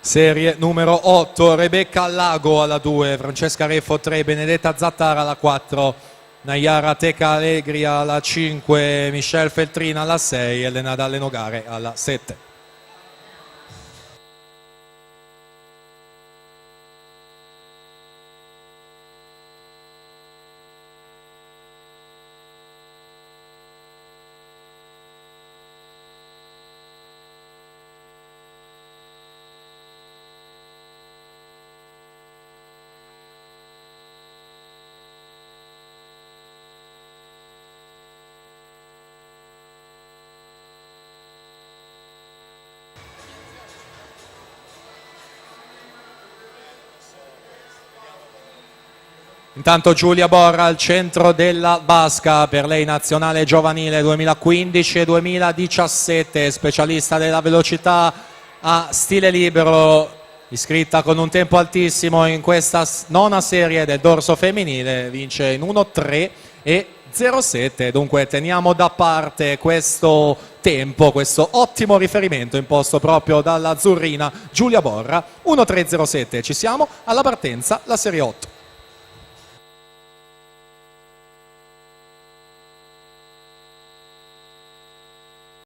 Serie numero 8, Rebecca Lago alla 2, Francesca Refo 3, Benedetta Zattara alla 4, Nayara Teca Allegri alla 5, Michelle Feltrina alla 6, Elena Dalle Nogare alla 7. Intanto Giulia Borra al centro della vasca, per lei nazionale giovanile 2015 e 2017, specialista della velocità a stile libero, iscritta con un tempo altissimo in questa nona serie del dorso femminile, vince in 1.3 e 0.7, dunque teniamo da parte questo tempo, questo ottimo riferimento imposto proprio dall'azzurrina Giulia Borra, 1.3.07, ci siamo alla partenza, la serie 8.